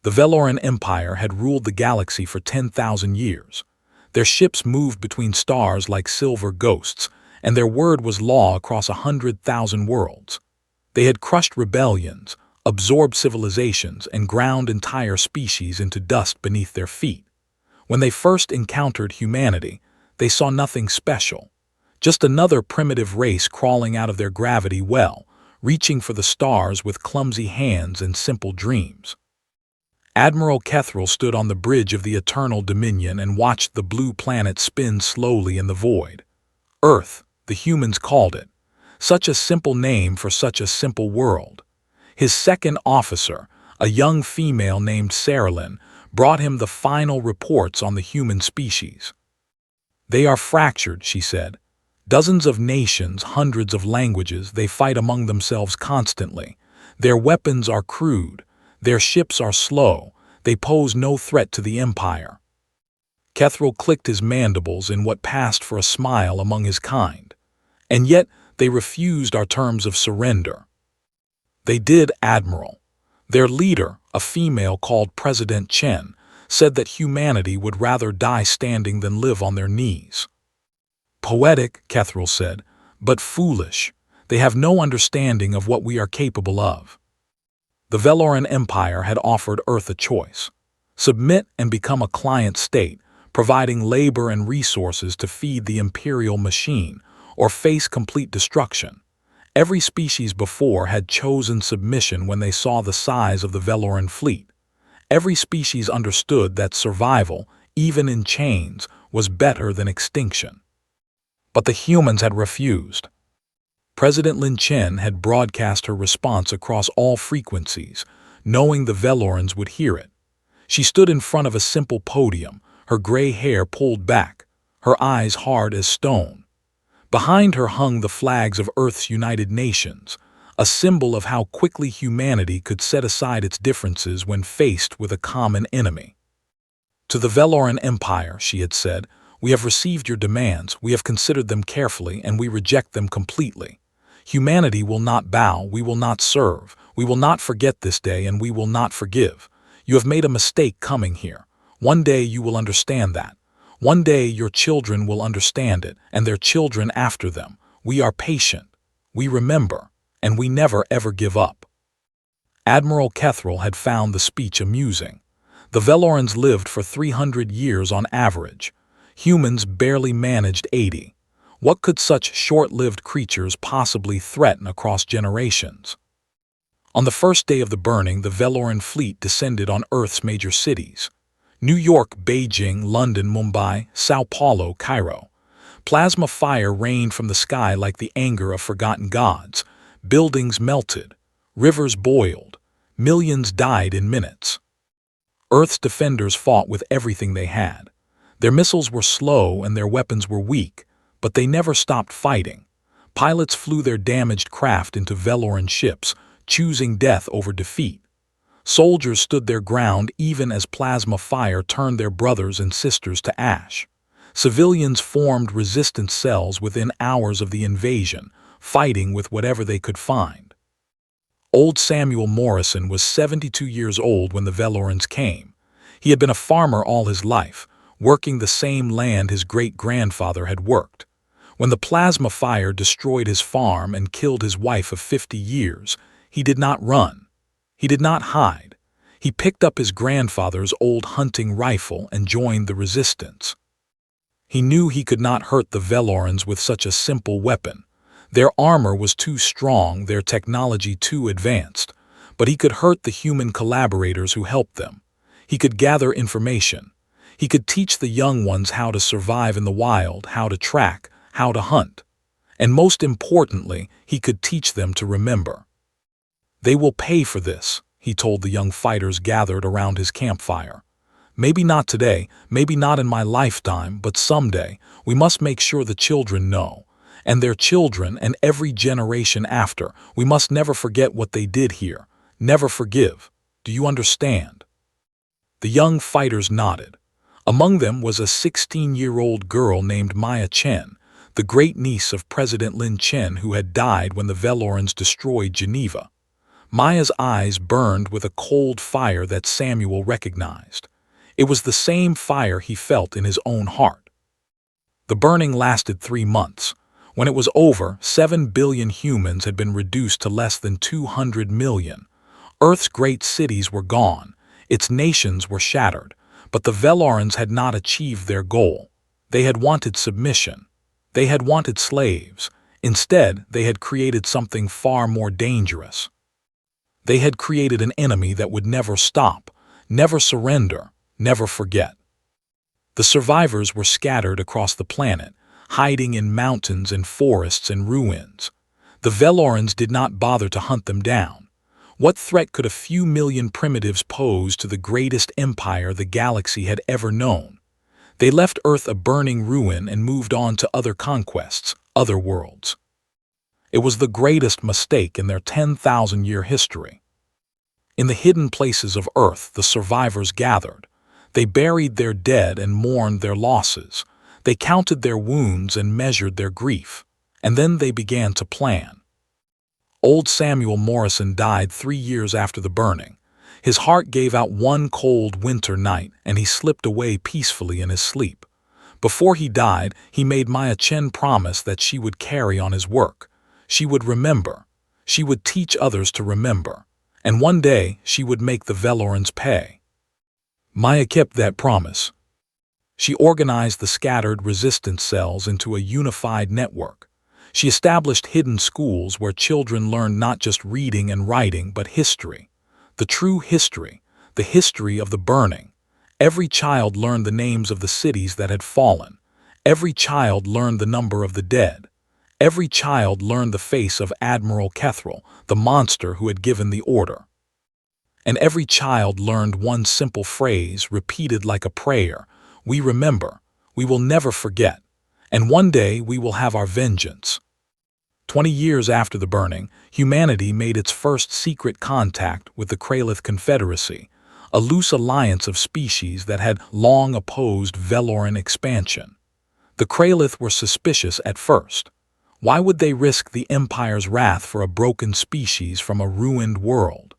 The Veloran Empire had ruled the galaxy for 10,000 years. Their ships moved between stars like silver ghosts, and their word was law across 100,000 worlds. They had crushed rebellions, absorbed civilizations, and ground entire species into dust beneath their feet. When they first encountered humanity, they saw nothing special, just another primitive race crawling out of their gravity well, reaching for the stars with clumsy hands and simple dreams. Admiral Kethril stood on the bridge of the Eternal Dominion and watched the blue planet spin slowly in the void. Earth, the humans called it. Such a simple name for such a simple world. His second officer, a young female named Saralyn, brought him the final reports on the human species. "They are fractured," she said. "Dozens of nations, hundreds of languages, they fight among themselves constantly. Their weapons are crude. Their ships are slow. They pose no threat to the Empire." Kethril clicked his mandibles in what passed for a smile among his kind. "And yet they refused our terms of surrender." "They did, Admiral. Their leader, a female called President Chen, said that humanity would rather die standing than live on their knees." "Poetic," Kethril said, "but foolish. They have no understanding of what we are capable of." The Veloran Empire had offered Earth a choice: submit and become a client state, providing labor and resources to feed the imperial machine, or face complete destruction. Every species before had chosen submission when they saw the size of the Veloran fleet. Every species understood that survival, even in chains, was better than extinction. But the humans had refused. President Lin Chen had broadcast her response across all frequencies, knowing the Velorans would hear it. She stood in front of a simple podium, her gray hair pulled back, her eyes hard as stone. Behind her hung the flags of Earth's United Nations, a symbol of how quickly humanity could set aside its differences when faced with a common enemy. "To the Veloran Empire," she had said, "we have received your demands, we have considered them carefully, and we reject them completely. Humanity will not bow, we will not serve, we will not forget this day, and we will not forgive. You have made a mistake coming here. One day you will understand that. One day your children will understand it, and their children after them. We are patient, we remember, and we never ever give up." Admiral Kethril had found the speech amusing. The Velorans lived for 300 years on average. Humans barely managed 80. What could such short-lived creatures possibly threaten across generations? On the first day of the burning, the Veloran fleet descended on Earth's major cities: New York, Beijing, London, Mumbai, Sao Paulo, Cairo. Plasma fire rained from the sky like the anger of forgotten gods. Buildings melted. Rivers boiled. Millions died in minutes. Earth's defenders fought with everything they had. Their missiles were slow and their weapons were weak, but they never stopped fighting. Pilots flew their damaged craft into Veloran ships, choosing death over defeat. Soldiers stood their ground even as plasma fire turned their brothers and sisters to ash. Civilians formed resistance cells within hours of the invasion, fighting with whatever they could find. Old Samuel Morrison was 72 years old when the Velorans came. He had been a farmer all his life, working the same land his great-grandfather had worked. When the plasma fire destroyed his farm and killed his wife of 50 years, he did not run. He did not hide. He picked up his grandfather's old hunting rifle and joined the resistance. He knew he could not hurt the Velorans with such a simple weapon. Their armor was too strong, their technology too advanced, but he could hurt the human collaborators who helped them. He could gather information. He could teach the young ones how to survive in the wild, how to track, how to hunt. And most importantly, he could teach them to remember. "They will pay for this," he told the young fighters gathered around his campfire. "Maybe not today, maybe not in my lifetime, but someday we must make sure the children know. And their children and every generation after, we must never forget what they did here. Never forgive. Do you understand?" The young fighters nodded. Among them was a 16-year-old girl named Maya Chen, the great niece of President Lin Chen who had died when the Velorans destroyed Geneva. Maya's eyes burned with a cold fire that Samuel recognized. It was the same fire he felt in his own heart. The burning lasted 3 months. When it was over, 7 billion humans had been reduced to less than 200 million. Earth's great cities were gone. Its nations were shattered. But the Velorans had not achieved their goal. They had wanted submission. They had wanted slaves. Instead, they had created something far more dangerous. They had created an enemy that would never stop, never surrender, never forget. The survivors were scattered across the planet, hiding in mountains and forests and ruins. The Velorans did not bother to hunt them down. What threat could a few million primitives pose to the greatest empire the galaxy had ever known? They left Earth a burning ruin and moved on to other conquests, other worlds. It was the greatest mistake in their 10,000-year history. In the hidden places of Earth, the survivors gathered. They buried their dead and mourned their losses. They counted their wounds and measured their grief. And then they began to plan. Old Samuel Morrison died 3 years after the burning. His heart gave out one cold winter night, and he slipped away peacefully in his sleep. Before he died, he made Maya Chen promise that she would carry on his work. She would remember. She would teach others to remember. And one day, she would make the Velorans pay. Maya kept that promise. She organized the scattered resistance cells into a unified network. She established hidden schools where children learned not just reading and writing, but history. The true history, the history of the burning. Every child learned the names of the cities that had fallen. Every child learned the number of the dead. Every child learned the face of Admiral Kethril, the monster who had given the order. And every child learned one simple phrase repeated like a prayer: "We remember, we will never forget, and one day we will have our vengeance." 20 years after the burning, humanity made its first secret contact with the Kralith Confederacy, a loose alliance of species that had long opposed Veloran expansion. The Kralith were suspicious at first. Why would they risk the Empire's wrath for a broken species from a ruined world?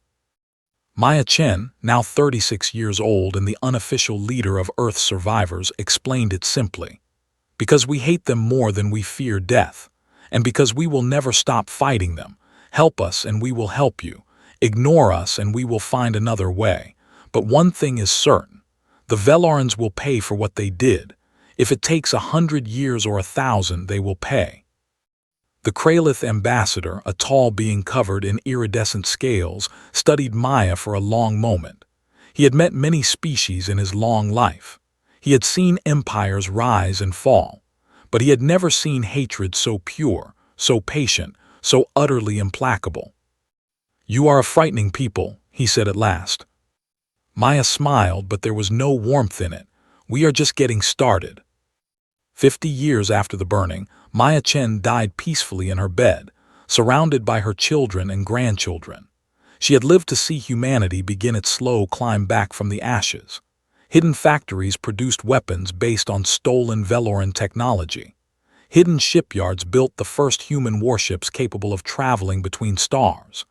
Maya Chen, now 36 years old and the unofficial leader of Earth's survivors, explained it simply. Because we hate them more than we fear death, and because we will never stop fighting them. Help us and we will help you. Ignore us and we will find another way. But one thing is certain. The Velorans will pay for what they did. If it takes 100 years or 1,000, they will pay. The Kralith ambassador, a tall being covered in iridescent scales, studied Maya for a long moment. He had met many species in his long life. He had seen empires rise and fall, but he had never seen hatred so pure, so patient, so utterly implacable. "You are a frightening people," he said at last. Maya smiled, but there was no warmth in it. "We are just getting started." 50 years after the burning, Maya Chen died peacefully in her bed, surrounded by her children and grandchildren. She had lived to see humanity begin its slow climb back from the ashes. Hidden factories produced weapons based on stolen Veloran technology. Hidden shipyards built the first human warships capable of traveling between stars.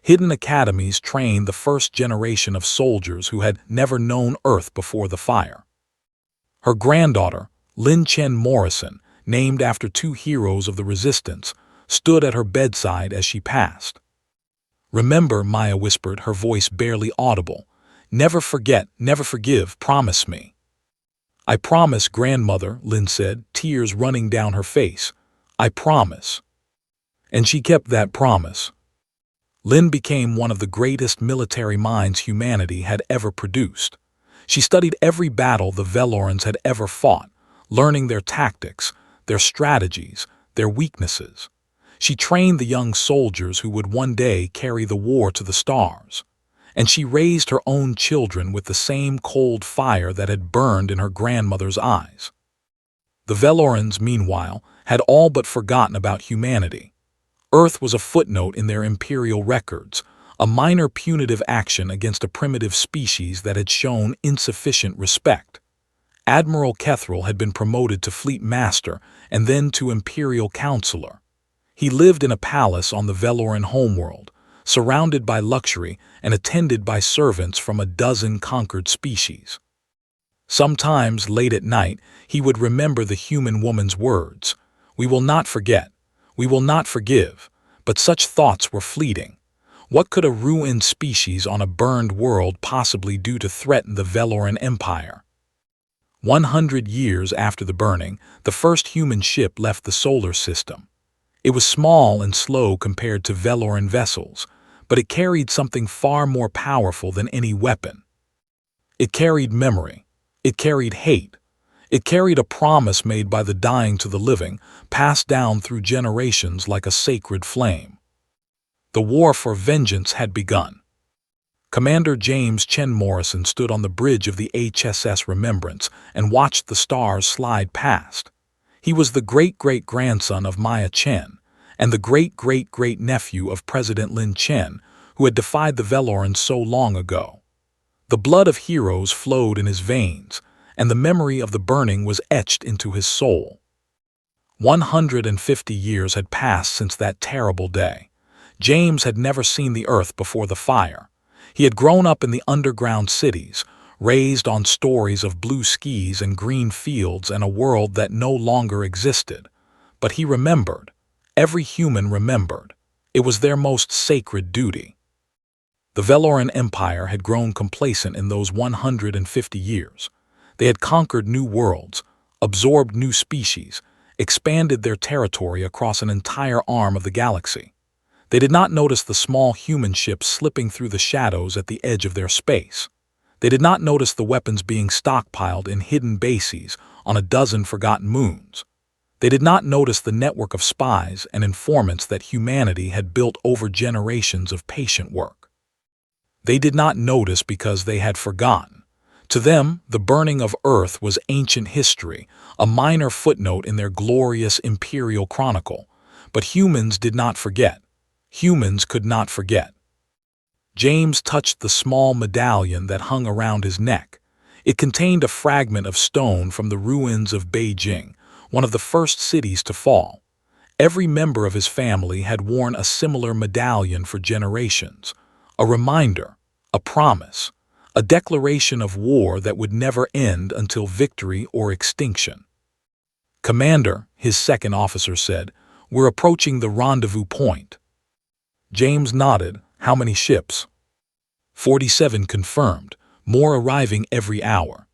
Hidden academies trained the first generation of soldiers who had never known Earth before the fire. Her granddaughter, Lin Chen Morrison, named after 2 heroes of the resistance, stood at her bedside as she passed. "Remember," Maya whispered, her voice barely audible. "Never forget, never forgive, promise me." "I promise, grandmother," Lin said, tears running down her face. "I promise." And she kept that promise. Lin became one of the greatest military minds humanity had ever produced. She studied every battle the Velorans had ever fought, learning their tactics, their strategies, their weaknesses. She trained the young soldiers who would one day carry the war to the stars. And she raised her own children with the same cold fire that had burned in her grandmother's eyes. The Velorans, meanwhile, had all but forgotten about humanity. Earth was a footnote in their imperial records, a minor punitive action against a primitive species that had shown insufficient respect. Admiral Kethril had been promoted to Fleet Master and then to Imperial Counselor. He lived in a palace on the Veloran homeworld, surrounded by luxury and attended by servants from a dozen conquered species. Sometimes, late at night, he would remember the human woman's words, "We will not forget, we will not forgive," but such thoughts were fleeting. What could a ruined species on a burned world possibly do to threaten the Veloran Empire? 100 years after the burning, the first human ship left the solar system. It was small and slow compared to Veloran vessels, but it carried something far more powerful than any weapon. It carried memory. It carried hate. It carried a promise made by the dying to the living, passed down through generations like a sacred flame. The war for vengeance had begun. Commander James Chen Morrison stood on the bridge of the HSS Remembrance and watched the stars slide past. He was the great-great-grandson of Maya Chen and the great-great-great-nephew of President Lin Chen, who had defied the Velorans so long ago. The blood of heroes flowed in his veins, and the memory of the burning was etched into his soul. 150 years had passed since that terrible day. James had never seen the Earth before the fire. He had grown up in the underground cities, raised on stories of blue skies and green fields and a world that no longer existed. But he remembered. Every human remembered. It was their most sacred duty. The Veloran Empire had grown complacent in those 150 years. They had conquered new worlds, absorbed new species, expanded their territory across an entire arm of the galaxy. They did not notice the small human ships slipping through the shadows at the edge of their space. They did not notice the weapons being stockpiled in hidden bases on a dozen forgotten moons. They did not notice the network of spies and informants that humanity had built over generations of patient work. They did not notice because they had forgotten. To them, the burning of Earth was ancient history, a minor footnote in their glorious imperial chronicle. But humans did not forget. Humans could not forget. James touched the small medallion that hung around his neck. It contained a fragment of stone from the ruins of Beijing, one of the first cities to fall. Every member of his family had worn a similar medallion for generations, a reminder, a promise, a declaration of war that would never end until victory or extinction. "Commander," his second officer said, "we're approaching the rendezvous point." James nodded. "How many ships?" 47 confirmed, more arriving every hour.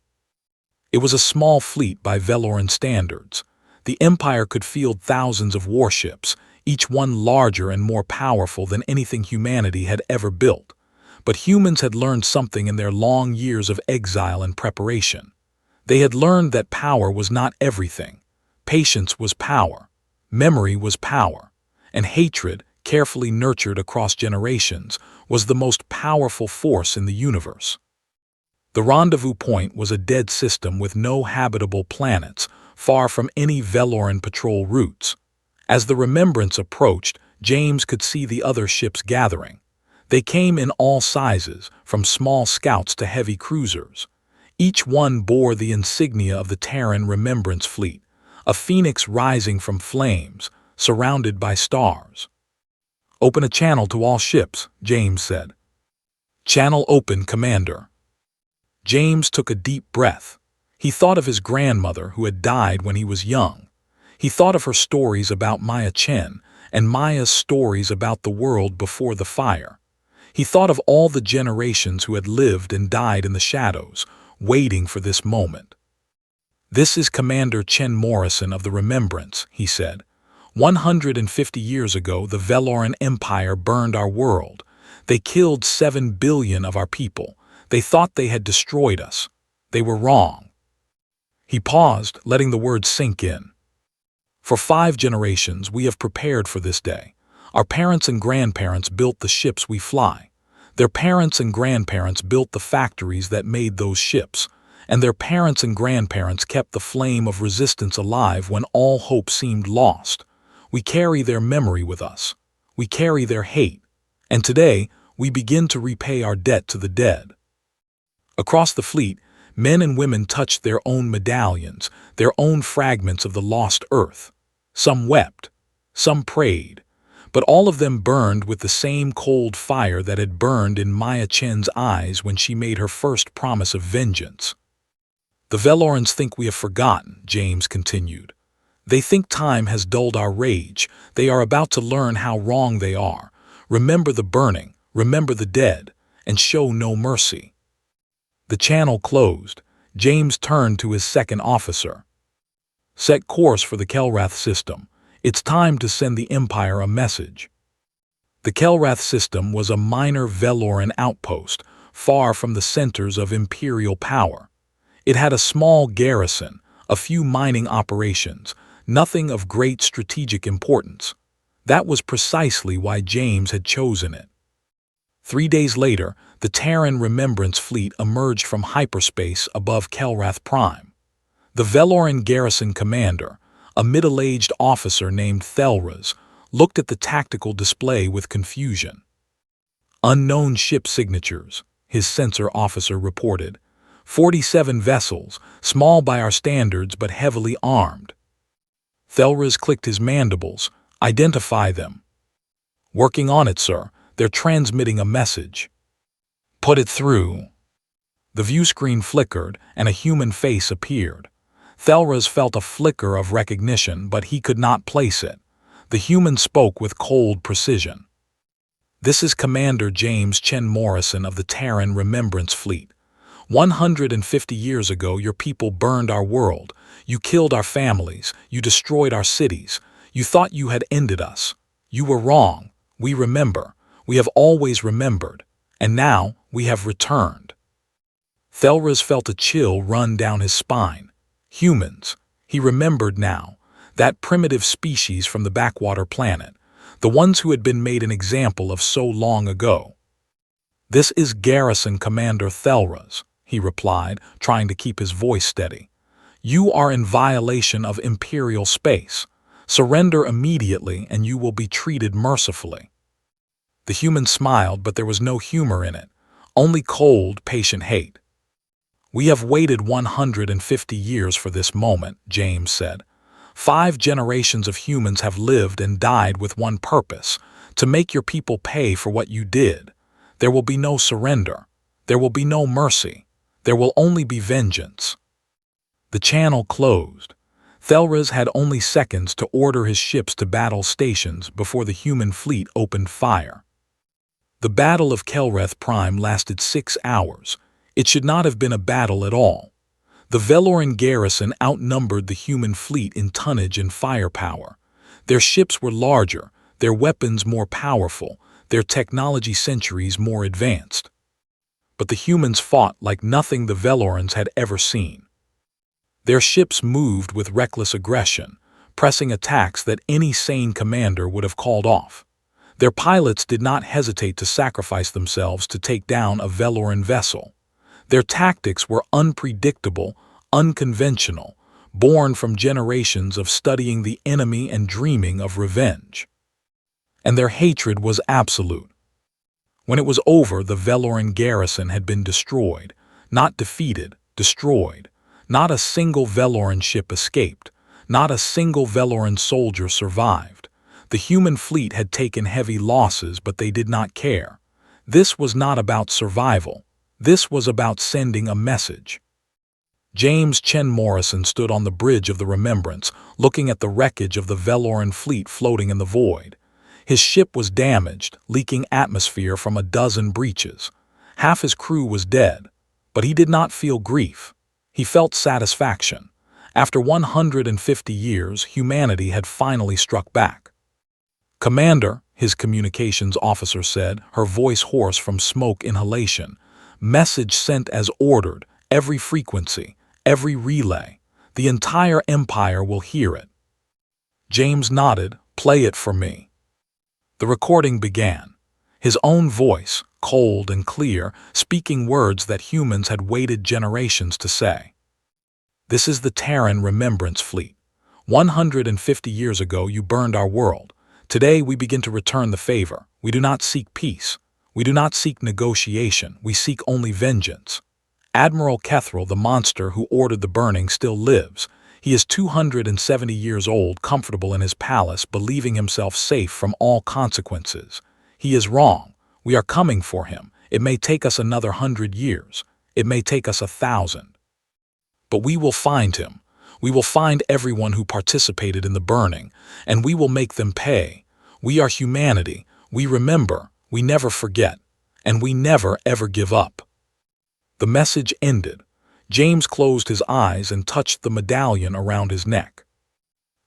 It was a small fleet by Veloran standards. The Empire could field thousands of warships, each one larger and more powerful than anything humanity had ever built. But humans had learned something in their long years of exile and preparation. They had learned that power was not everything. Patience was power. Memory was power. And hatred, carefully nurtured across generations, was the most powerful force in the universe. The rendezvous point was a dead system with no habitable planets, far from any Veloran patrol routes. As the Remembrance approached, James could see the other ships gathering. They came in all sizes, from small scouts to heavy cruisers. Each one bore the insignia of the Terran Remembrance Fleet, a phoenix rising from flames, surrounded by stars. "Open a channel to all ships," James said. "Channel open, Commander." James took a deep breath. He thought of his grandmother who had died when he was young. He thought of her stories about Maya Chen and Maya's stories about the world before the fire. He thought of all the generations who had lived and died in the shadows, waiting for this moment. "This is Commander Chen Morrison of the Remembrance," he said. 150 years ago, the Veloran Empire burned our world. They killed 7 billion of our people. They thought they had destroyed us. They were wrong." He paused, letting the words sink in. "For 5 generations, we have prepared for this day. Our parents and grandparents built the ships we fly. Their parents and grandparents built the factories that made those ships. And their parents and grandparents kept the flame of resistance alive when all hope seemed lost. We carry their memory with us. We carry their hate. And today, we begin to repay our debt to the dead." Across the fleet, men and women touched their own medallions, their own fragments of the lost Earth. Some wept. Some prayed. but all of them burned with the same cold fire that had burned in Maya Chen's eyes when she made her first promise of vengeance. "The Velorans think we have forgotten," James continued. "They think time has dulled our rage. They are about to learn how wrong they are. Remember the burning, remember the dead, and show no mercy." The channel closed. James turned to his second officer. "Set course for the Kelrath system. It's time to send the Empire a message." The Kelrath system was a minor Veloran outpost, far from the centers of imperial power. It had a small garrison, a few mining operations, nothing of great strategic importance. That was precisely why James had chosen it. 3 days later, the Terran Remembrance fleet emerged from hyperspace above Kelrath Prime. The Veloran garrison commander, a middle-aged officer named Thelraz, looked at the tactical display with confusion. "Unknown ship signatures," his sensor officer reported. 47 vessels, small by our standards but heavily armed." Thelraz clicked his mandibles. "Identify them." "Working on it, sir. They're transmitting a message." "Put it through." The view screen flickered, and a human face appeared. Thelraz felt a flicker of recognition, but he could not place it. The human spoke with cold precision. "This is Commander James Chen Morrison of the Terran Remembrance Fleet. 150 years ago, your people burned our world. You killed our families. You destroyed our cities. You thought you had ended us. You were wrong. We remember. We have always remembered. And now we have returned." Thelraz felt a chill run down his spine. Humans. He remembered now. That primitive species from the backwater planet. The ones who had been made an example of so long ago. "This is Garrison Commander Thelraz," he replied, trying to keep his voice steady. "You are in violation of Imperial space. Surrender immediately and you will be treated mercifully." The human smiled, but there was no humor in it, only cold, patient hate. "We have waited 150 years for this moment," James said. 5 generations of humans have lived and died with one purpose, to make your people pay for what you did. There will be no surrender. There will be no mercy. There will only be vengeance." The channel closed. Thelraz had only seconds to order his ships to battle stations before the human fleet opened fire. The Battle of Kelrath Prime lasted 6 hours. It should not have been a battle at all. The Veloran garrison outnumbered the human fleet in tonnage and firepower. Their ships were larger, their weapons more powerful, their technology centuries more advanced. But the humans fought like nothing the Velorans had ever seen. Their ships moved with reckless aggression, pressing attacks that any sane commander would have called off. Their pilots did not hesitate to sacrifice themselves to take down a Veloran vessel. Their tactics were unpredictable, unconventional, born from generations of studying the enemy and dreaming of revenge. And their hatred was absolute. When it was over, the Veloran garrison had been destroyed, not defeated, destroyed. Not a single Veloran ship escaped, not a single Veloran soldier survived. The human fleet had taken heavy losses, but they did not care. This was not about survival. This was about sending a message. James Chen Morrison stood on the bridge of the Remembrance, looking at the wreckage of the Veloran fleet floating in the void. His ship was damaged, leaking atmosphere from a dozen breaches. Half his crew was dead, but he did not feel grief. He felt satisfaction. After 150 years, humanity had finally struck back. "Commander," his communications officer said, her voice hoarse from smoke inhalation. "Message sent as ordered, every frequency, every relay. The entire Empire will hear it." James nodded. "Play it for me." The recording began. His own voice, cold and clear, speaking words that humans had waited generations to say. "This is the Terran Remembrance Fleet. 150 years ago you burned our world. Today we begin to return the favor. We do not seek peace. We do not seek negotiation. We seek only vengeance. Admiral Kethral, the monster who ordered the burning, still lives. He is 270 years old, comfortable in his palace, believing himself safe from all consequences. He is wrong. We are coming for him. It may take us another 100 years. It may take us 1,000. But we will find him. We will find everyone who participated in the burning, and we will make them pay. We are humanity. We remember. We never forget. And we never ever give up. The message ended. James closed his eyes and touched the medallion around his neck.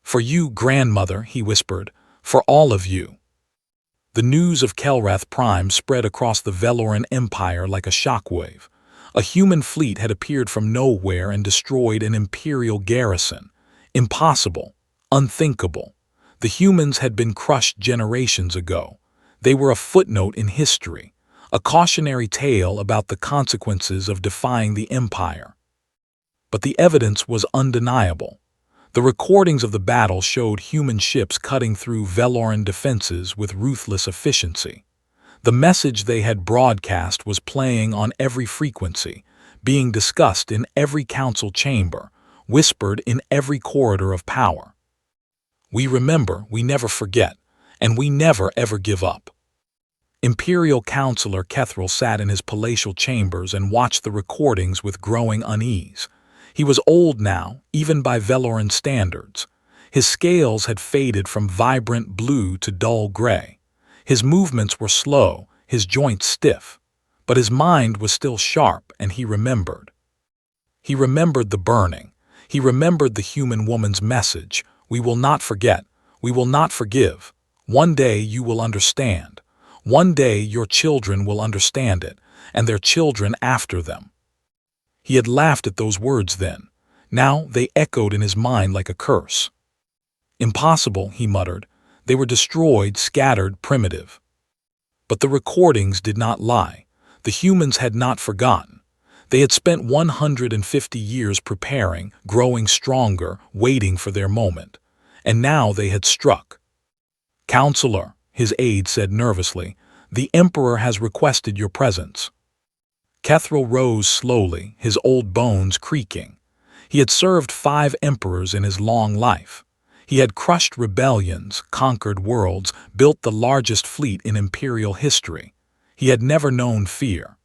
"For you, grandmother," he whispered, "for all of you." The news of Kelrath Prime spread across the Veloran Empire like a shockwave. A human fleet had appeared from nowhere and destroyed an imperial garrison. Impossible. Unthinkable. The humans had been crushed generations ago. They were a footnote in history, a cautionary tale about the consequences of defying the Empire. But the evidence was undeniable. The recordings of the battle showed human ships cutting through Veloran defenses with ruthless efficiency. The message they had broadcast was playing on every frequency, being discussed in every council chamber, whispered in every corridor of power. We remember, we never forget, and we never ever give up. Imperial Counselor Kethril sat in his palatial chambers and watched the recordings with growing unease. He was old now, even by Veloran standards. His scales had faded from vibrant blue to dull gray. His movements were slow, his joints stiff. But his mind was still sharp, and he remembered. He remembered the burning. He remembered the human woman's message. We will not forget. We will not forgive. One day you will understand. One day your children will understand it, and their children after them. He had laughed at those words then. Now they echoed in his mind like a curse. Impossible, he muttered. They were destroyed, scattered, primitive. But the recordings did not lie. The humans had not forgotten. They had spent 150 years preparing, growing stronger, waiting for their moment. And now they had struck. "Counselor," his aide said nervously, "the Emperor has requested your presence." Kethril rose slowly, his old bones creaking. He had served 5 emperors in his long life. He had crushed rebellions, conquered worlds, built the largest fleet in imperial history. He had never known fear.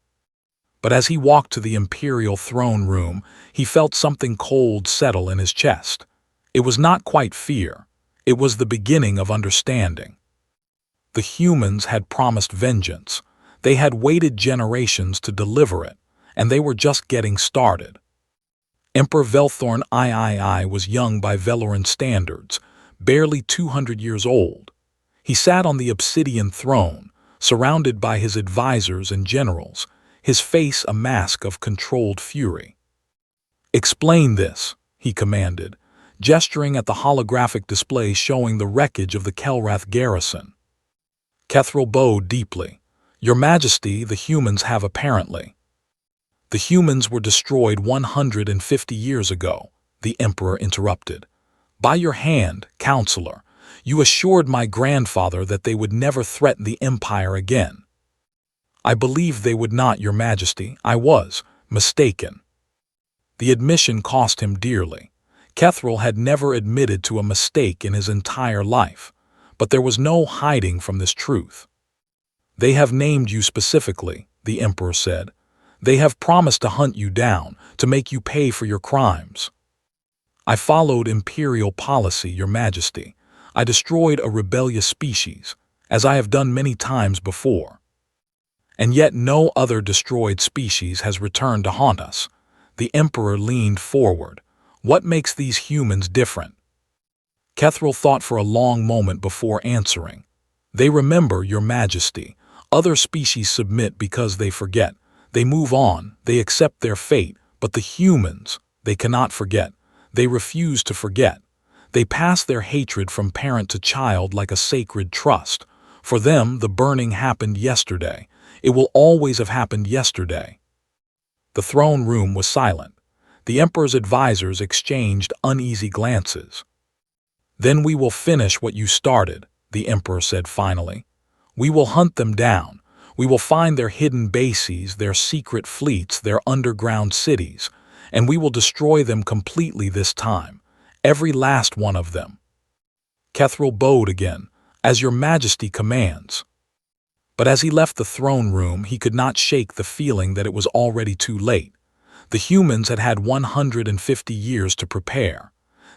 But as he walked to the imperial throne room, he felt something cold settle in his chest. It was not quite fear. It was the beginning of understanding. The humans had promised vengeance. They had waited generations to deliver it, and they were just getting started. Emperor Velthorn III was young by Veloran standards, barely 200 years old. He sat on the obsidian throne, surrounded by his advisors and generals, his face a mask of controlled fury. "Explain this," he commanded, gesturing at the holographic display showing the wreckage of the Kelrath garrison. Kethril bowed deeply. "Your Majesty, the humans have apparently." "The humans were destroyed 150 years ago," the Emperor interrupted. "By your hand, Counselor, you assured my grandfather that they would never threaten the Empire again." "I believed they would not, Your Majesty. I was mistaken." The admission cost him dearly. Kethril had never admitted to a mistake in his entire life, but there was no hiding from this truth. "They have named you specifically," the Emperor said. "They have promised to hunt you down, to make you pay for your crimes." "I followed imperial policy, Your Majesty. I destroyed a rebellious species, as I have done many times before. And yet no other destroyed species has returned to haunt us." The Emperor leaned forward. "What makes these humans different?" Kethril thought for a long moment before answering. "They remember, Your Majesty. Other species submit because they forget. They move on, they accept their fate, but the humans, they cannot forget. They refuse to forget. They pass their hatred from parent to child like a sacred trust. For them, the burning happened yesterday. It will always have happened yesterday." The throne room was silent. The Emperor's advisors exchanged uneasy glances. "Then we will finish what you started," the Emperor said finally. "We will hunt them down. We will find their hidden bases, their secret fleets, their underground cities, and we will destroy them completely this time, Every last one of them. Kethril bowed again, "As your majesty commands." But as he left the throne room, he could not shake the feeling that it was already too late. The humans had had 150 years to prepare.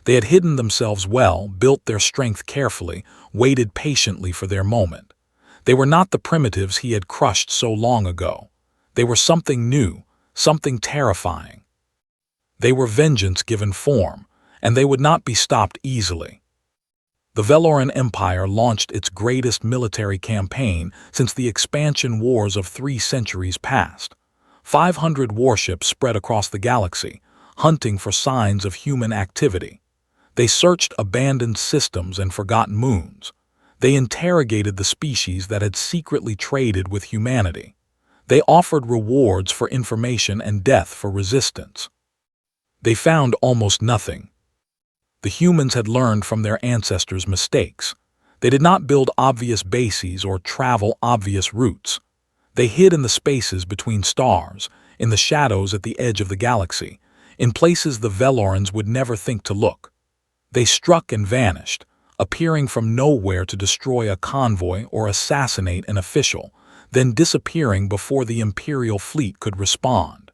They had hidden themselves well, built their strength carefully, waited patiently for their moment. They were not the primitives he had crushed so long ago. They were something new, something terrifying. They were vengeance given form, and they would not be stopped easily. The Veloran Empire launched its greatest military campaign since the expansion wars of 3 centuries past. 500 warships spread across the galaxy, hunting for signs of human activity. They searched abandoned systems and forgotten moons. They interrogated the species that had secretly traded with humanity. They offered rewards for information and death for resistance. They found almost nothing. The humans had learned from their ancestors' mistakes. They did not build obvious bases or travel obvious routes. They hid in the spaces between stars, in the shadows at the edge of the galaxy, in places the Velorans would never think to look. They struck and vanished, appearing from nowhere to destroy a convoy or assassinate an official, then disappearing before the Imperial fleet could respond.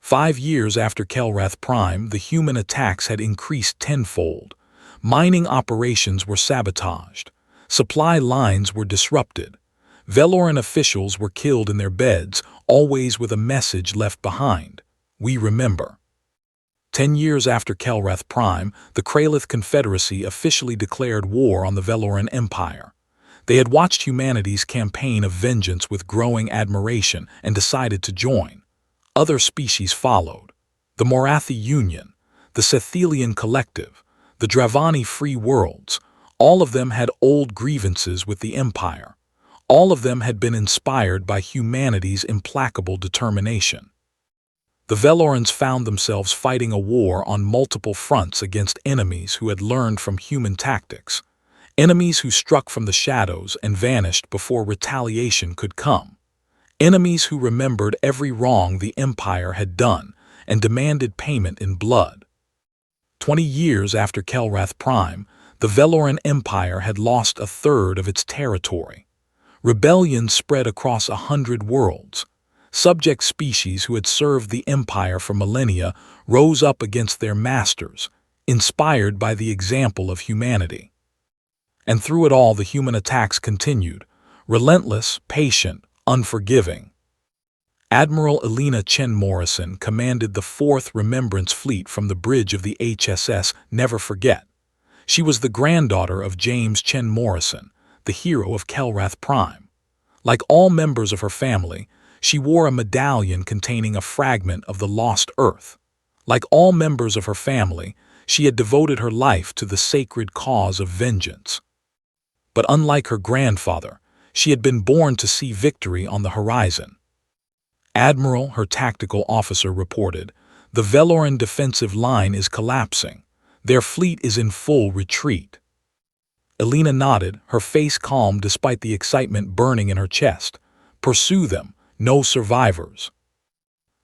5 years after Kelrath Prime, the human attacks had increased tenfold. Mining operations were sabotaged. Supply lines were disrupted. Veloran officials were killed in their beds, always with a message left behind: "We remember." 10 years after Kelrath Prime, the Kralith Confederacy officially declared war on the Veloran Empire. They had watched humanity's campaign of vengeance with growing admiration and decided to join. Other species followed: the Morathi Union, the Sethelian Collective, the Dravani Free Worlds. All of them had old grievances with the Empire. All of them had been inspired by humanity's implacable determination. The Velorans found themselves fighting a war on multiple fronts against enemies who had learned from human tactics, enemies who struck from the shadows and vanished before retaliation could come. Enemies who remembered every wrong the Empire had done and demanded payment in blood. 20 years after Kelrath Prime, the Veloran Empire had lost a third of its territory. Rebellions spread across 100 worlds. Subject species who had served the Empire for millennia rose up against their masters, inspired by the example of humanity. And through it all, the human attacks continued, relentless, patient, unforgiving. Admiral Elena Chen Morrison commanded the 4th Remembrance Fleet from the bridge of the HSS Never Forget. She was the granddaughter of James Chen Morrison, the hero of Kelrath Prime. Like all members of her family, she wore a medallion containing a fragment of the lost Earth. Like all members of her family, she had devoted her life to the sacred cause of vengeance. But unlike her grandfather, she had been born to see victory on the horizon. "Admiral," her tactical officer reported, "the Veloran defensive line is collapsing. Their fleet is in full retreat." Elena nodded, her face calm despite the excitement burning in her chest. "Pursue them. No survivors."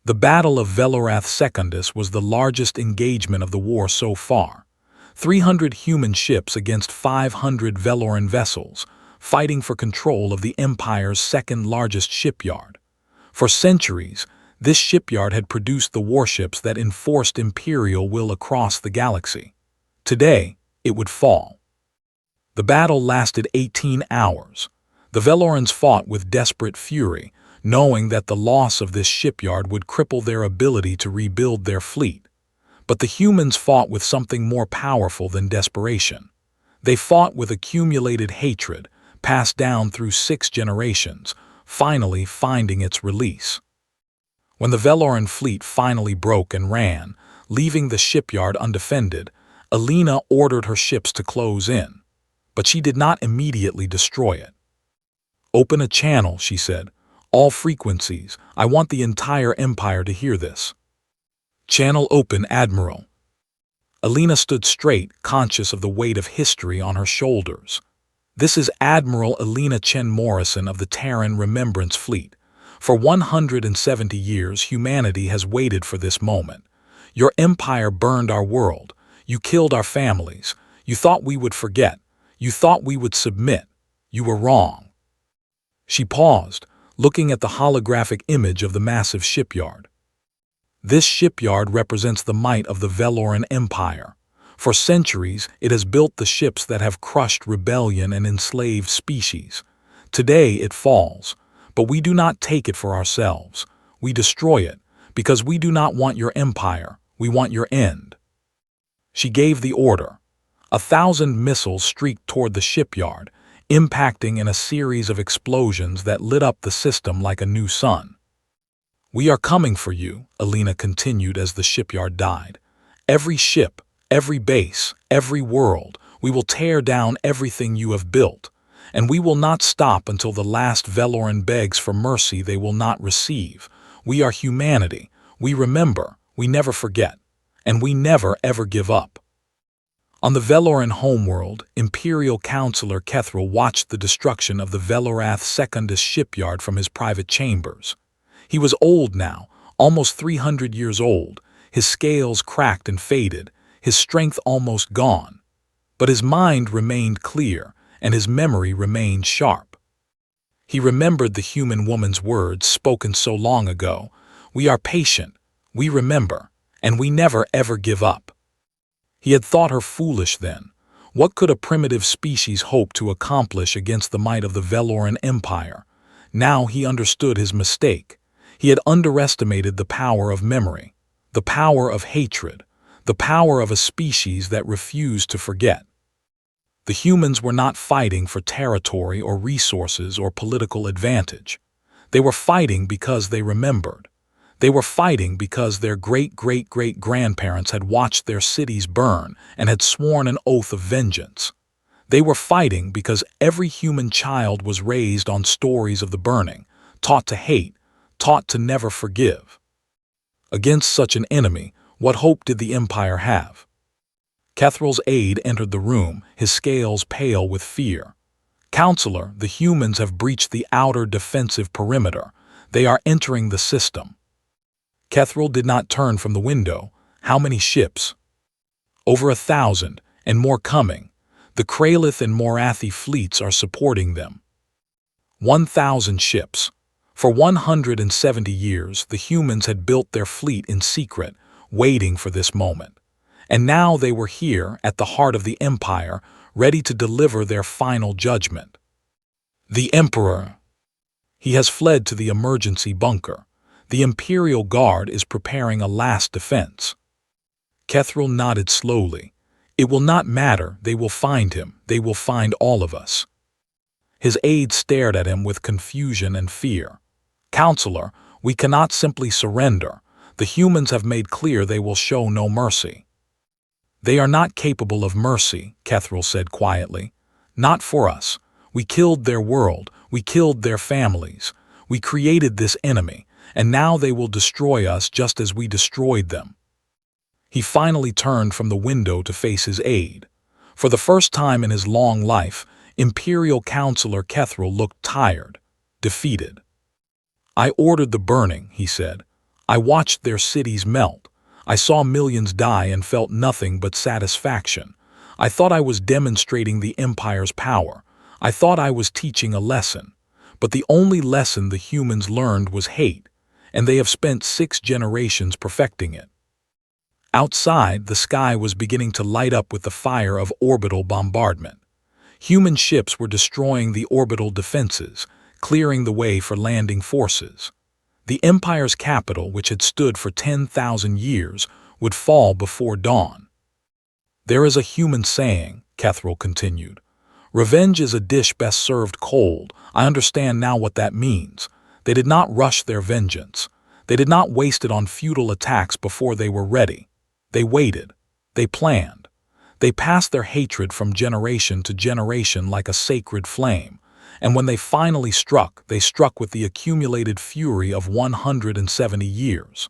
The Battle of Velorath Secundus was the largest engagement of the war so far. 300 human ships against 500 Veloran vessels, fighting for control of the Empire's second-largest shipyard. For centuries, this shipyard had produced the warships that enforced Imperial will across the galaxy. Today, it would fall. The battle lasted 18 hours. The Velorans fought with desperate fury, knowing that the loss of this shipyard would cripple their ability to rebuild their fleet. But the humans fought with something more powerful than desperation. They fought with accumulated hatred, passed down through 6 generations, finally finding its release. When the Veloran fleet finally broke and ran, leaving the shipyard undefended, Elena ordered her ships to close in. But she did not immediately destroy it. "Open a channel," she said. "All frequencies. I want the entire Empire to hear this." "Channel open, Admiral." Elena stood straight, conscious of the weight of history on her shoulders. "This is Admiral Elena Chen Morrison of the Terran Remembrance Fleet. For 170 years, humanity has waited for this moment. Your empire burned our world. You killed our families. You thought we would forget. You thought we would submit. You were wrong." She paused, looking at the holographic image of the massive shipyard. This shipyard represents the might of the Veloran Empire. For centuries, it has built the ships that have crushed rebellion and enslaved species. Today it falls, but we do not take it for ourselves. We destroy it, because we do not want your empire, we want your end. She gave the order. 1,000 missiles streaked toward the shipyard, impacting in a series of explosions that lit up the system like a new sun. "We are coming for you," Alina continued as the shipyard died. "Every ship, every base, every world, we will tear down everything you have built. And we will not stop until the last Veloran begs for mercy they will not receive. We are humanity. We remember, we never forget. And we never ever give up." On the Veloran homeworld, Imperial Counselor Kethril watched the destruction of the Velorath Secundus shipyard from his private chambers. He was old now, almost 300 years old, his scales cracked and faded, his strength almost gone. But his mind remained clear, and his memory remained sharp. He remembered the human woman's words spoken so long ago. "We are patient, we remember, and we never ever give up." He had thought her foolish then. What could a primitive species hope to accomplish against the might of the Veloran Empire? Now he understood his mistake. He had underestimated the power of memory, the power of hatred, the power of a species that refused to forget. The humans were not fighting for territory or resources or political advantage. They were fighting because they remembered. They were fighting because their great-great-great-grandparents had watched their cities burn and had sworn an oath of vengeance. They were fighting because every human child was raised on stories of the burning, taught to hate, taught to never forgive. Against such an enemy, what hope did the Empire have? Kethril's aide entered the room, his scales pale with fear. "Counselor, the humans have breached the outer defensive perimeter. They are entering the system." Kethril did not turn from the window. "How many ships?" "Over 1,000, and more coming. The Kralith and Morathi fleets are supporting them." 1,000 ships. For 170 years, the humans had built their fleet in secret, waiting for this moment. And now they were here, at the heart of the Empire, ready to deliver their final judgment. "The Emperor. He has fled to the emergency bunker. The Imperial Guard is preparing a last defense." Kethril nodded slowly. "It will not matter, they will find him, they will find all of us." His aide stared at him with confusion and fear. "Counselor, we cannot simply surrender. The humans have made clear they will show no mercy." "They are not capable of mercy," Kethril said quietly. "Not for us. We killed their world, we killed their families. We created this enemy, and now they will destroy us just as we destroyed them." He finally turned from the window to face his aide. For the first time in his long life, Imperial Counselor Kethril looked tired, defeated. "I ordered the burning," he said. "I watched their cities melt. I saw millions die and felt nothing but satisfaction. I thought I was demonstrating the Empire's power. I thought I was teaching a lesson. But the only lesson the humans learned was hate, and they have spent 6 generations perfecting it." Outside, the sky was beginning to light up with the fire of orbital bombardment. Human ships were destroying the orbital defenses, clearing the way for landing forces. The Empire's capital, which had stood for 10,000 years, would fall before dawn. "There is a human saying," Kethril continued. "Revenge is a dish best served cold. I understand now what that means. They did not rush their vengeance. They did not waste it on futile attacks before they were ready. They waited. They planned. They passed their hatred from generation to generation like a sacred flame. And when they finally struck, they struck with the accumulated fury of 170 years.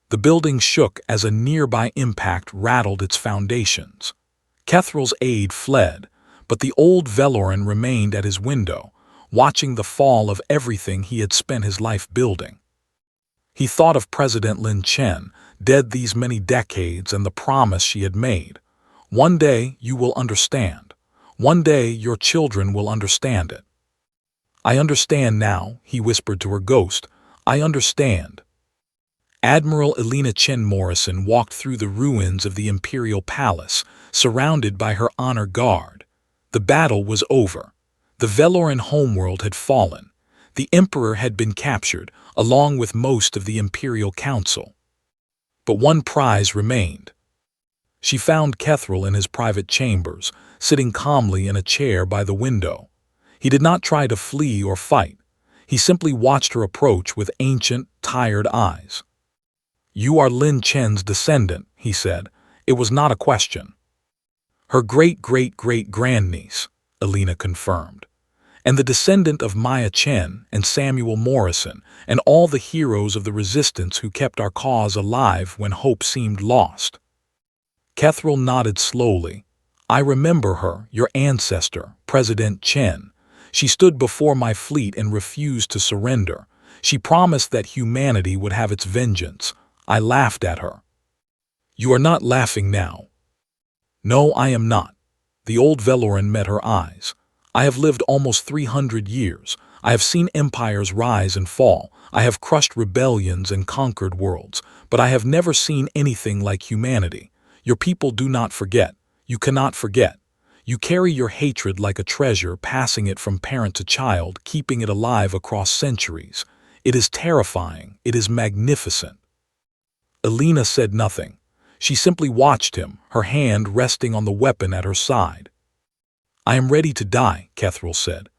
The building shook as a nearby impact rattled its foundations. Kethril's aide fled, but the old Veloran remained at his window, watching the fall of everything he had spent his life building. He thought of President Lin Chen, dead these many decades, and the promise she had made. One day you will understand. One day your children will understand it. I understand now, he whispered to her ghost. I understand. Admiral Elena Chen Morrison walked through the ruins of the Imperial Palace, surrounded by her honor guard. The battle was over. The Veloran homeworld had fallen. The Emperor had been captured, along with most of the Imperial Council. But one prize remained. She found Kethril in his private chambers, sitting calmly in a chair by the window. He did not try to flee or fight. He simply watched her approach with ancient, tired eyes. "You are Lin Chen's descendant," he said. It was not a question. "Her great-great-great-grandniece," Elena confirmed. "And the descendant of Maya Chen and Samuel Morrison and all the heroes of the resistance who kept our cause alive when hope seemed lost." Kethril nodded slowly. "I remember her, your ancestor, President Chen. She stood before my fleet and refused to surrender. She promised that humanity would have its vengeance. I laughed at her." "You are not laughing now." "No, I am not." The old Veloran met her eyes. "I have lived almost 300 years. I have seen empires rise and fall. I have crushed rebellions and conquered worlds. But I have never seen anything like humanity. Your people do not forget. You cannot forget. You carry your hatred like a treasure, passing it from parent to child, keeping it alive across centuries. It is terrifying. It is magnificent." Elena said nothing. She simply watched him, her hand resting on the weapon at her side. "I am ready to die," Kethril said.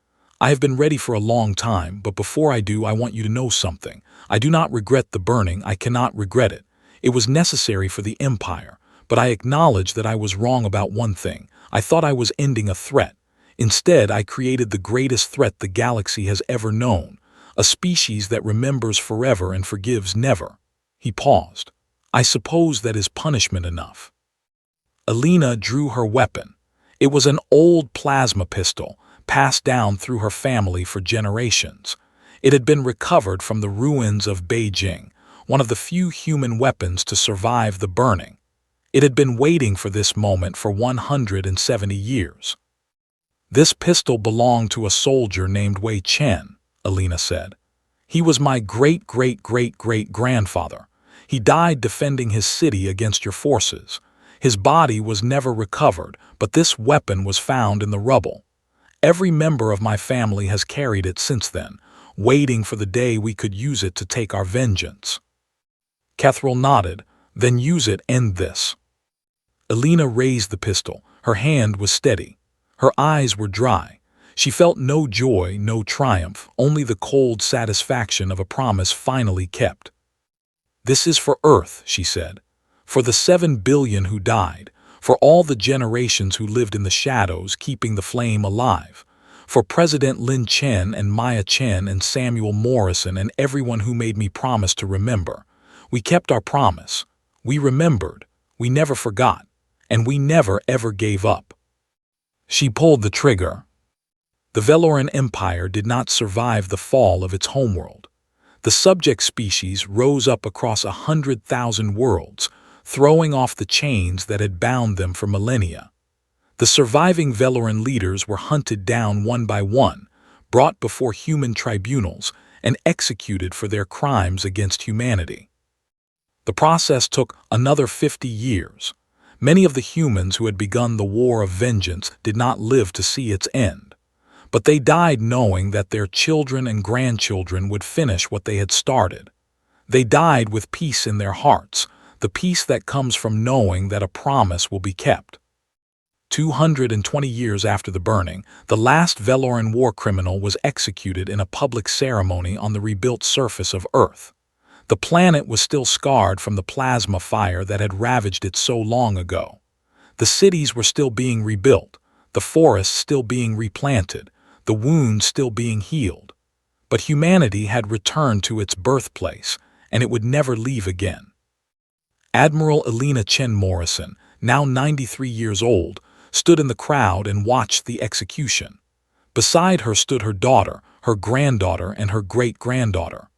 "I have been ready for a long time, but before I do, I want you to know something. I do not regret the burning. I cannot regret it. It was necessary for the Empire, but I acknowledge that I was wrong about one thing. I thought I was ending a threat. Instead, I created the greatest threat the galaxy has ever known, a species that remembers forever and forgives never." He paused. "I suppose that is punishment enough." Elena drew her weapon. It was an old plasma pistol, passed down through her family for generations. It had been recovered from the ruins of Beijing, one of the few human weapons to survive the burning. It had been waiting for this moment for 170 years. "This pistol belonged to a soldier named Wei Chen," Elena said. "He was my great-great-great-great-grandfather. He died defending his city against your forces. His body was never recovered, but this weapon was found in the rubble. Every member of my family has carried it since then, waiting for the day we could use it to take our vengeance." Kethril nodded. "Then use it, end this." Elena raised the pistol. Her hand was steady. Her eyes were dry. She felt no joy, no triumph, only the cold satisfaction of a promise finally kept. "This is for Earth," she said. "For the 7 billion who died. For all the generations who lived in the shadows, keeping the flame alive. For President Lin Chen and Maya Chen and Samuel Morrison and everyone who made me promise to remember. We kept our promise. We remembered. We never forgot. And we never ever gave up." She pulled the trigger. The Veloran Empire did not survive the fall of its homeworld. The subject species rose up across 100,000 worlds, throwing off the chains that had bound them for millennia. The surviving Veloran leaders were hunted down one by one, brought before human tribunals, and executed for their crimes against humanity. The process took another 50 years. Many of the humans who had begun the war of vengeance did not live to see its end. But they died knowing that their children and grandchildren would finish what they had started. They died with peace in their hearts, the peace that comes from knowing that a promise will be kept. 220 years after the burning, the last Veloran war criminal was executed in a public ceremony on the rebuilt surface of Earth. The planet was still scarred from the plasma fire that had ravaged it so long ago. The cities were still being rebuilt, the forests still being replanted, the wounds still being healed. But humanity had returned to its birthplace, and it would never leave again. Admiral Elena Chen Morrison, now 93 years old, stood in the crowd and watched the execution. Beside her stood her daughter, her granddaughter, and her great-granddaughter.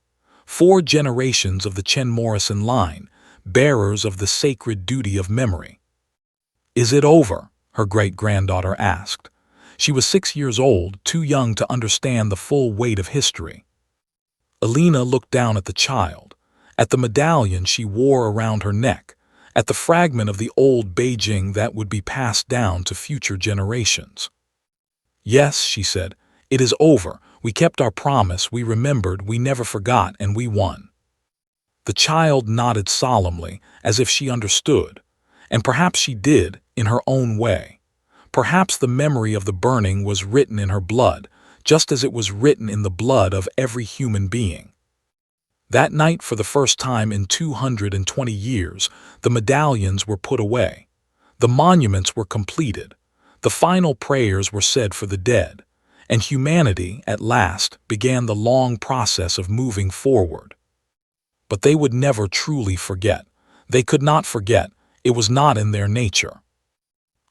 4 generations of the Chen Morrison line, bearers of the sacred duty of memory. "Is it over?" her great-granddaughter asked. She was 6 years old, too young to understand the full weight of history. Alina looked down at the child, at the medallion she wore around her neck, at the fragment of the old Beijing that would be passed down to future generations. "Yes," she said, "it is over. We kept our promise, we remembered, we never forgot, and we won." The child nodded solemnly, as if she understood, and perhaps she did, in her own way. Perhaps the memory of the burning was written in her blood, just as it was written in the blood of every human being. That night, for the first time in 220 years, the medallions were put away. The monuments were completed. The final prayers were said for the dead, and humanity, at last, began the long process of moving forward. But they would never truly forget. They could not forget. It was not in their nature.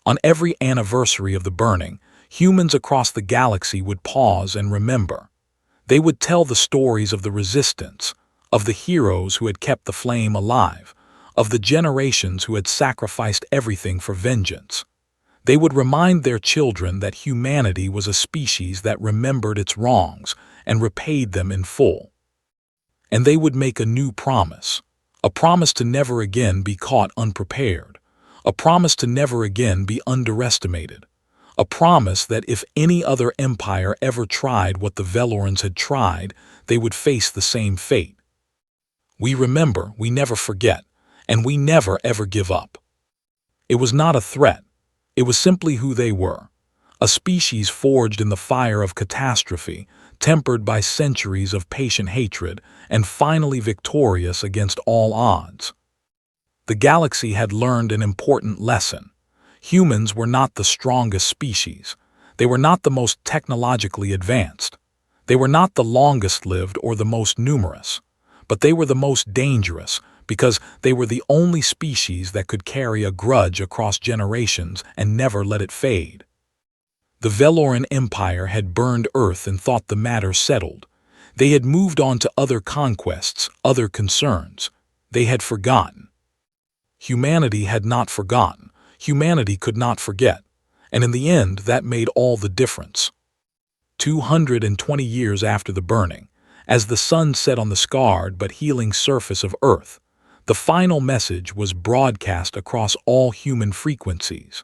On every anniversary of the burning, humans across the galaxy would pause and remember. They would tell the stories of the resistance, of the heroes who had kept the flame alive, of the generations who had sacrificed everything for vengeance. They would remind their children that humanity was a species that remembered its wrongs and repaid them in full. And they would make a new promise, a promise to never again be caught unprepared, a promise to never again be underestimated, a promise that if any other empire ever tried what the Velorans had tried, they would face the same fate. We remember, we never forget, and we never ever give up. It was not a threat. It was simply who they were, a species forged in the fire of catastrophe, tempered by centuries of patient hatred, and finally victorious against all odds. The galaxy had learned an important lesson. Humans were not the strongest species. They were not the most technologically advanced. They were not the longest-lived or the most numerous. But they were the most dangerous, because they were the only species that could carry a grudge across generations and never let it fade. The Veloran Empire had burned Earth and thought the matter settled. They had moved on to other conquests, other concerns. They had forgotten. Humanity had not forgotten. Humanity could not forget. And in the end, that made all the difference. 220 years after the burning, as the sun set on the scarred but healing surface of Earth, the final message was broadcast across all human frequencies.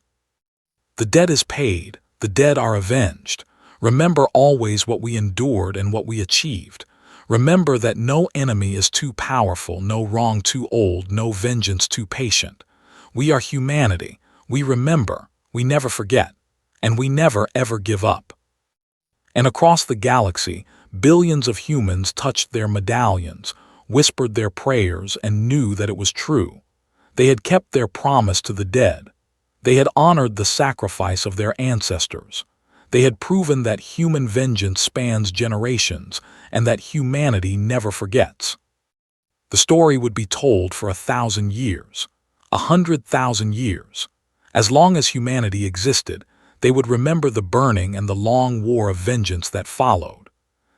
The debt is paid, the dead are avenged. Remember always what we endured and what we achieved. Remember that no enemy is too powerful, no wrong too old, no vengeance too patient. We are humanity. We remember, we never forget, and we never ever give up. And across the galaxy, billions of humans touched their medallions, whispered their prayers, and knew that it was true. They had kept their promise to the dead. They had honored the sacrifice of their ancestors. They had proven that human vengeance spans generations and that humanity never forgets. The story would be told for 1,000 years, 100,000 years. As long as humanity existed, they would remember the burning and the long war of vengeance that followed.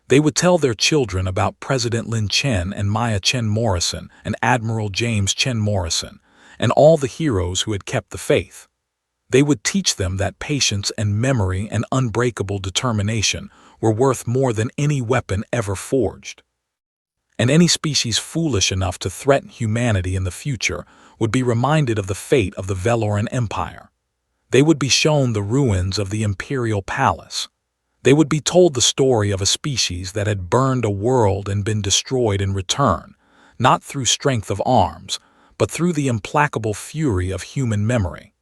They would tell their children about President Lin Chen and Maya Chen Morrison and Admiral James Chen Morrison and all the heroes who had kept the faith. They would teach them that patience and memory and unbreakable determination were worth more than any weapon ever forged. And any species foolish enough to threaten humanity in the future would be reminded of the fate of the Veloran Empire. They would be shown the ruins of the Imperial Palace. They would be told the story of a species that had burned a world and been destroyed in return, not through strength of arms, but through the implacable fury of human memory.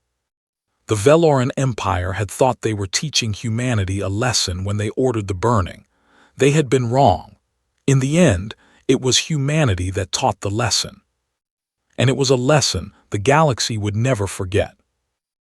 The Veloran Empire had thought they were teaching humanity a lesson when they ordered the burning. They had been wrong. In the end, it was humanity that taught the lesson. And it was a lesson the galaxy would never forget.